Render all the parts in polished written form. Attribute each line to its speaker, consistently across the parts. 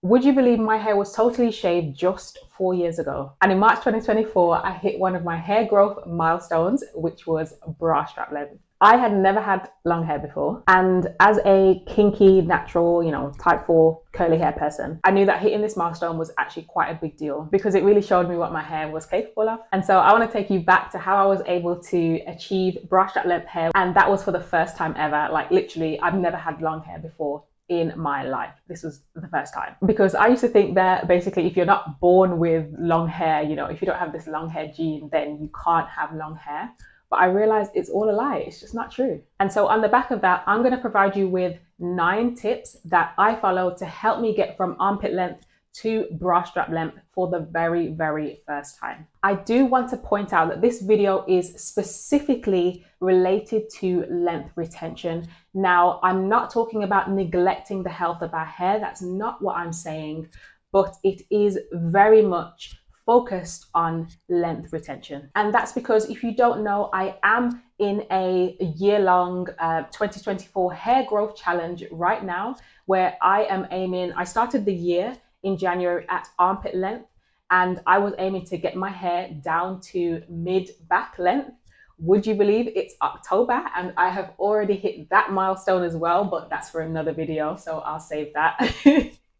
Speaker 1: Would you believe my hair was totally shaved just 4 years ago? And in March 2024, I hit one of my hair growth milestones, which was bra strap length. I had never had long hair before. And as a kinky, natural, type 4 curly hair person, I knew that hitting this milestone was actually quite a big deal because it really showed me what my hair was capable of. And so I want to take you back to how I was able to achieve bra strap length hair. And that was for the first time ever. Like literally, I've never had long hair before in my life. This was the first time, because I used to think that basically if you're not born with long hair, if you don't have this long hair gene, then you can't have long hair. But I realized it's all a lie. It's just not true. And so on the back of that, I'm going to provide you with 9 tips that I follow to help me get from armpit length to bra strap length for the very, very first time. I do want to point out that this video is specifically related to length retention. Now, I'm not talking about neglecting the health of our hair. That's not what I'm saying, but it is very much focused on length retention. And that's because if you don't know, I am in a year-long 2024 hair growth challenge right now, where I started the year in January at armpit length, and I was aiming to get my hair down to mid back length. Would you believe it's October and I have already hit that milestone as well, but that's for another video, so I'll save that.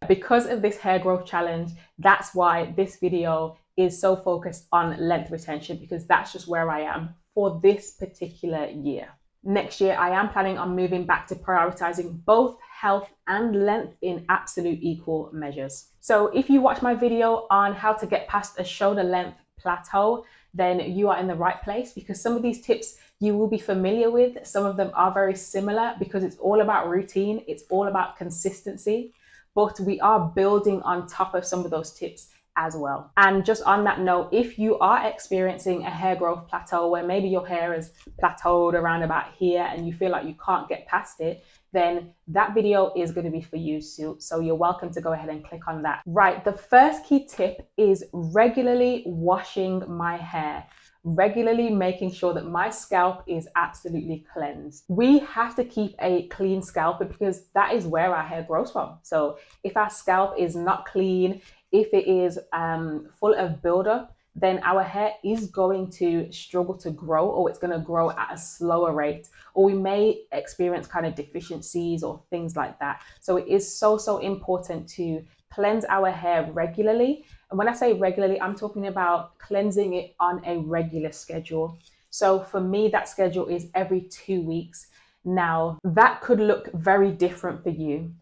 Speaker 1: Because of this hair growth challenge, that's why this video is so focused on length retention, because that's just where I am for this particular year. Next year, I am planning on moving back to prioritizing both health and length in absolute equal measures. So if you watch my video on how to get past a shoulder length plateau, then you are in the right place, because some of these tips you will be familiar with. Some of them are very similar because it's all about routine. It's all about consistency, but we are building on top of some of those tips as well. And just on that note, if you are experiencing a hair growth plateau where maybe your hair is plateaued around about here and you feel like you can't get past it, then that video is going to be for you. So you're welcome to go ahead and click on that. Right, the first key tip is regularly washing my hair. Regularly making sure that my scalp is absolutely cleansed. We have to keep a clean scalp because that is where our hair grows from. So if our scalp is not clean, if it is full of buildup, then our hair is going to struggle to grow, or it's going to grow at a slower rate, or we may experience kind of deficiencies or things like that. So it is so important to cleanse our hair regularly. And when I say regularly, I'm talking about cleansing it on a regular schedule. So for me, that schedule is every 2 weeks. Now, that could look very different for you.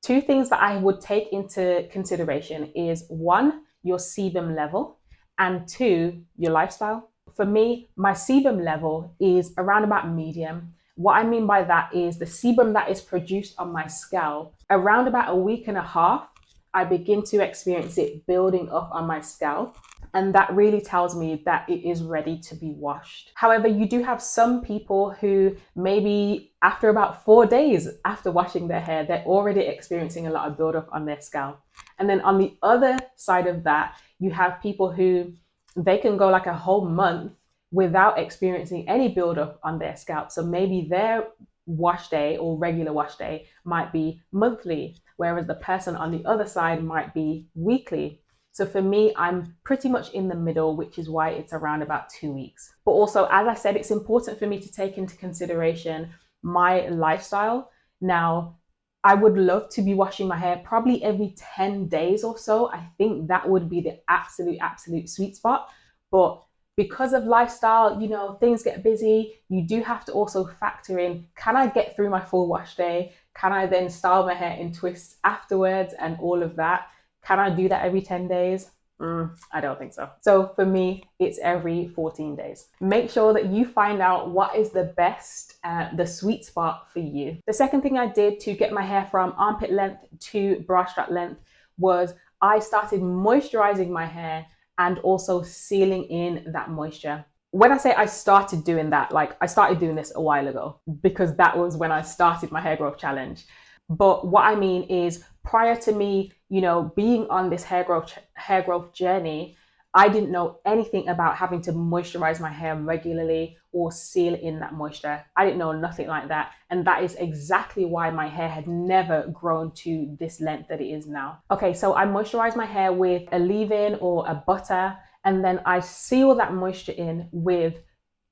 Speaker 1: 2 things that I would take into consideration is 1, your sebum level, and 2, your lifestyle. For me, my sebum level is around about medium. What I mean by that is the sebum that is produced on my scalp, around about a week and a half, I begin to experience it building up on my scalp. And that really tells me that it is ready to be washed. However, you do have some people who maybe after about 4 days after washing their hair, they're already experiencing a lot of buildup on their scalp. And then on the other side of that, you have people who they can go like a whole month without experiencing any buildup on their scalp. So maybe their wash day or regular wash day might be monthly, whereas the person on the other side might be weekly. So for me, I'm pretty much in the middle, which is why it's around about 2 weeks. But also, as I said, it's important for me to take into consideration my lifestyle. Now, I would love to be washing my hair probably every 10 days or so. I think that would be the absolute sweet spot. But because of lifestyle, things get busy. You do have to also factor in, can I get through my full wash day? Can I then style my hair in twists afterwards and all of that? Can I do that every 10 days? I don't think so. So for me, it's every 14 days. Make sure that you find out what is the best, the sweet spot for you. The second thing I did to get my hair from armpit length to bra strap length was I started moisturizing my hair and also sealing in that moisture. When I say I started doing that, like I started doing this a while ago, because that was when I started my hair growth challenge. But what I mean is, prior to me, being on this hair growth journey, I didn't know anything about having to moisturize my hair regularly or seal in that moisture. I didn't know nothing like that. And that is exactly why my hair had never grown to this length that it is now. Okay, so I moisturize my hair with a leave-in or a butter, and then I seal that moisture in with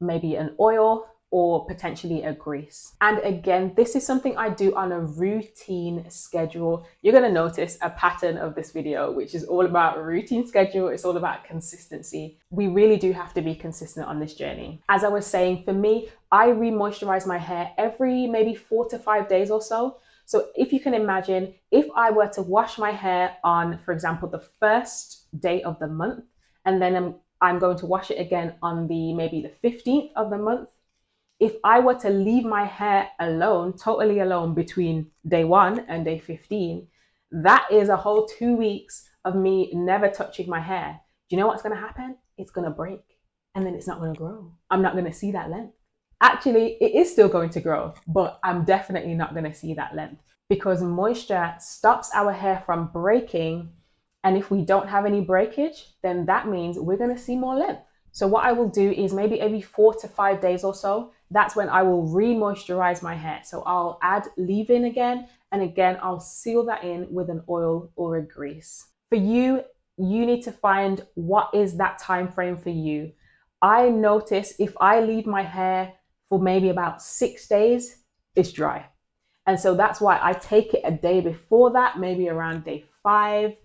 Speaker 1: maybe an oil or potentially a grease. And again, this is something I do on a routine schedule. You're going to notice a pattern of this video, which is all about routine schedule. It's all about consistency. We really do have to be consistent on this journey. As I was saying, for me, I re-moisturize my hair every maybe 4 to 5 days or so. So if you can imagine, if I were to wash my hair on, for example, the first day of the month, and then I'm going to wash it again on maybe the 15th of the month. If I were to leave my hair alone, totally alone between day 1 and day 15, that is a whole 2 weeks of me never touching my hair. Do you know what's going to happen? It's going to break, and then it's not going to grow. I'm not going to see that length. Actually, it is still going to grow, but I'm definitely not going to see that length, because moisture stops our hair from breaking. And if we don't have any breakage, then that means we're going to see more length. So what I will do is maybe every 4 to 5 days or so, that's when I will re-moisturize my hair. So I'll add leave-in again, and again, I'll seal that in with an oil or a grease. For you, you need to find what is that time frame for you. I notice if I leave my hair for maybe about 6 days, it's dry. And so that's why I take it a day before that, maybe around day 5,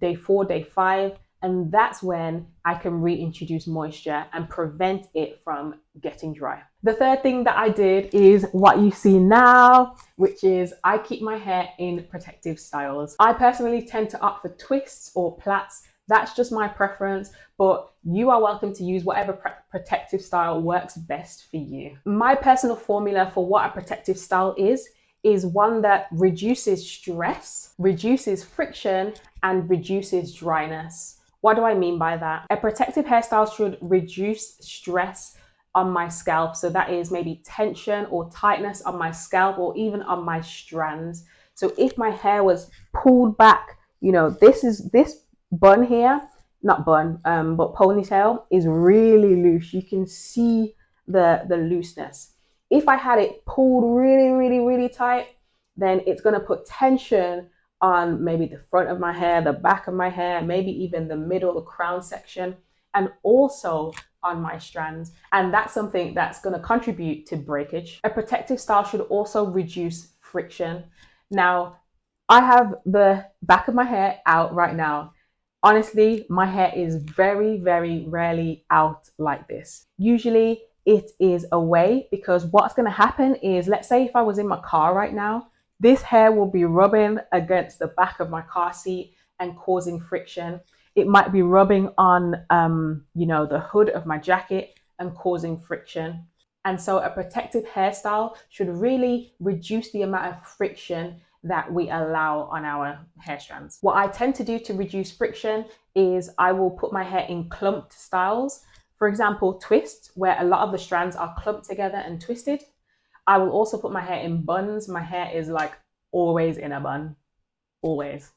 Speaker 1: day 4, day 5. And that's when I can reintroduce moisture and prevent it from getting dry. The third thing that I did is what you see now, which is I keep my hair in protective styles. I personally tend to opt for twists or plaits. That's just my preference, but you are welcome to use whatever protective style works best for you. My personal formula for what a protective style is one that reduces stress, reduces friction, and reduces dryness. What do I mean by that? A protective hairstyle should reduce stress on my scalp. So that is maybe tension or tightness on my scalp or even on my strands. So if my hair was pulled back, this bun here, not bun, but ponytail is really loose. You can see the looseness. If I had it pulled really, really, really tight, then it's going to put tension on maybe the front of my hair, the back of my hair, maybe even the middle, the crown section, and also on my strands. And that's something that's going to contribute to breakage. A protective style should also reduce friction. Now, I have the back of my hair out right now. Honestly, my hair is very, very rarely out like this. Usually it is away, because what's going to happen is, let's say if I was in my car right now, this hair will be rubbing against the back of my car seat and causing friction. It might be rubbing on, the hood of my jacket and causing friction. And so a protective hairstyle should really reduce the amount of friction that we allow on our hair strands. What I tend to do to reduce friction is I will put my hair in clumped styles. For example, twists, where a lot of the strands are clumped together and twisted. I will also put my hair in buns. My hair is like always in a bun, always.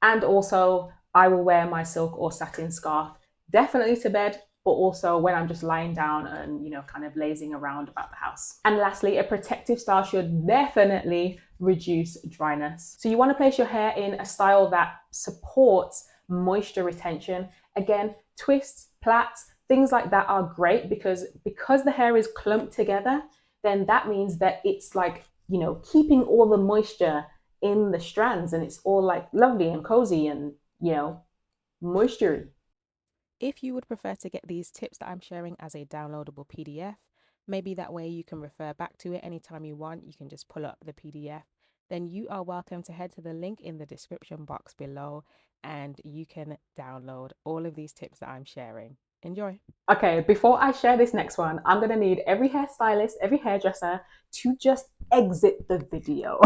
Speaker 1: And also I will wear my silk or satin scarf, definitely to bed, but also when I'm just lying down and, kind of lazing around about the house. And lastly, a protective style should definitely reduce dryness. So you want to place your hair in a style that supports moisture retention. Again, twists, plaits, things like that are great because the hair is clumped together, then that means that it's like, keeping all the moisture in the strands, and it's all like lovely and cozy and, moisture.
Speaker 2: If you would prefer to get these tips that I'm sharing as a downloadable PDF, maybe that way you can refer back to it anytime you want. You can just pull up the PDF. Then you are welcome to head to the link in the description box below, and you can download all of these tips that I'm sharing. Enjoy.
Speaker 1: Okay, before I share this next one, I'm going to need every hairstylist, every hairdresser to just exit the video.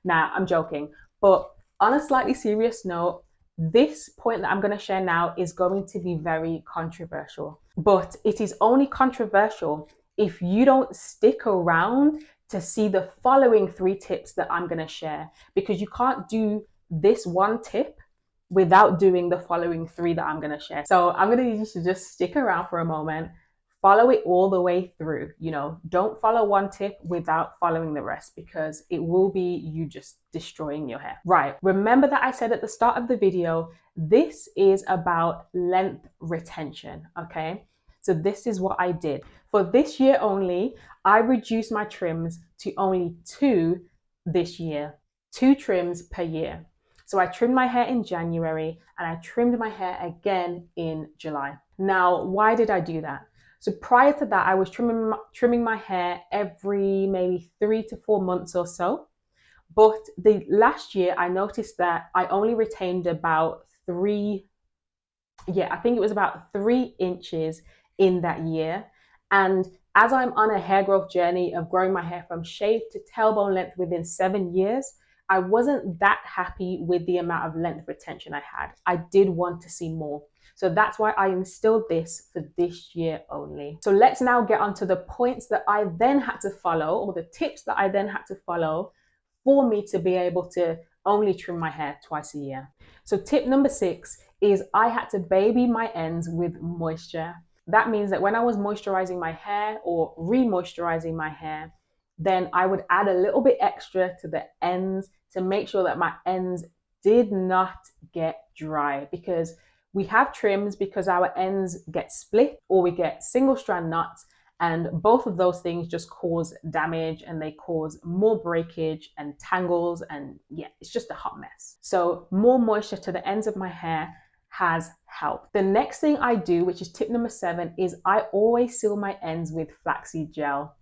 Speaker 1: Nah, I'm joking. But on a slightly serious note, this point that I'm going to share now is going to be very controversial. But it is only controversial if you don't stick around to see the following 3 tips that I'm going to share, because you can't do this one tip without doing the following 3 that I'm going to share. So I'm going to need you to just stick around for a moment, follow it all the way through. Don't follow one tip without following the rest, because it will be you just destroying your hair. Right. Remember that I said at the start of the video, this is about length retention. Okay. So this is what I did. For this year only, I reduced my trims to only 2 this year, 2 trims per year. So I trimmed my hair in January and I trimmed my hair again in July. Now, why did I do that? So prior to that, I was trimming my hair every maybe 3 to 4 months or so. But the last year, I noticed that I only retained about 3, I think it was about 3 inches in that year. And as I'm on a hair growth journey of growing my hair from shaved to tailbone length within 7 years, I wasn't that happy with the amount of length retention I had. I did want to see more. So that's why I instilled this for this year only. So let's now get onto the points that I then had to follow, or the tips that I then had to follow for me to be able to only trim my hair twice a year. So tip number 6 is I had to baby my ends with moisture. That means that when I was moisturizing my hair or re-moisturizing my hair, then I would add a little bit extra to the ends to make sure that my ends did not get dry, because we have trims because our ends get split or we get single strand knots, and both of those things just cause damage and they cause more breakage and tangles, and it's just a hot mess. So more moisture to the ends of my hair has helped. The next thing I do, which is tip number 7, is I always seal my ends with flaxseed gel.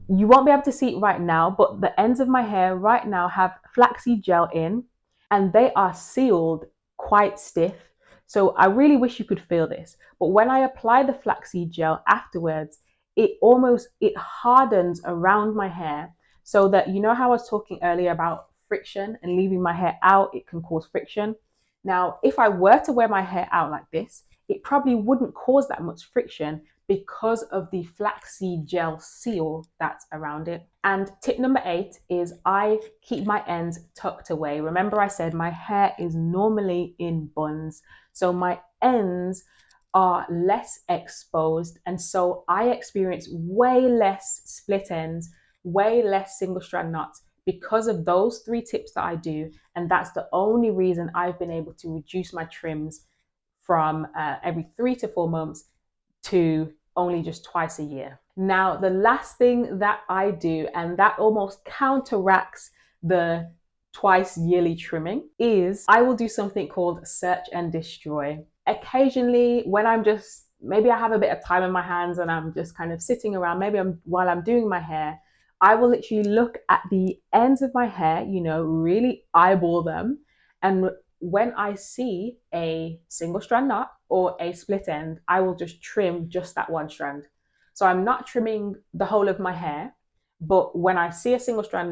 Speaker 1: You won't be able to see it right now, but the ends of my hair right now have flaxseed gel in, and they are sealed quite stiff. So I really wish you could feel this. But when I apply the flaxseed gel afterwards, it hardens around my hair, so that, you know how I was talking earlier about friction and leaving my hair out, it can cause friction. Now, if I were to wear my hair out like this, it probably wouldn't cause that much friction because of the flaxseed gel seal that's around it. And tip number 8 is I keep my ends tucked away. Remember I said my hair is normally in buns, so my ends are less exposed, and so I experience way less split ends, way less single strand knots because of those 3 tips that I do. And that's the only reason I've been able to reduce my trims from every 3 to 4 months to only just twice a year. Now, the last thing that I do, and that almost counteracts the twice yearly trimming, is I will do something called search and destroy. Occasionally, when maybe I have a bit of time in my hands and I'm just kind of sitting around, while I'm doing my hair, I will literally look at the ends of my hair, really eyeball them. And when I see a single strand knot or a split end, I will just trim just that one strand. So I'm not trimming the whole of my hair, but when I see a single strand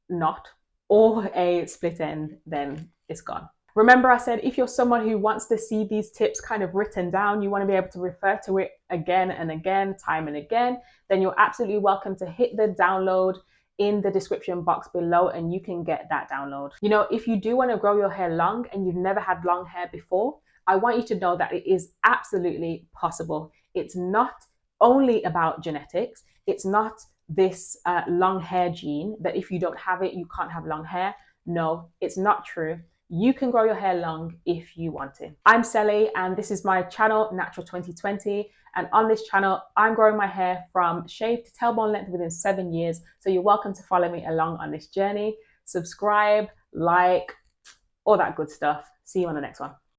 Speaker 1: knot or a split end, then it's gone. Remember I said, if you're someone who wants to see these tips kind of written down, you want to be able to refer to it again and again, time and again, then you're absolutely welcome to hit the download in the description box below and you can get that download. If you do want to grow your hair long and you've never had long hair before, I want you to know that it is absolutely possible. It's not only about genetics. It's not this long hair gene that if you don't have it, you can't have long hair. No, it's not true. You can grow your hair long if you want to. I'm Sally and this is my channel, Natural 2020. And on this channel, I'm growing my hair from shaved to tailbone length within 7 years. So you're welcome to follow me along on this journey. Subscribe, like, all that good stuff. See you on the next one.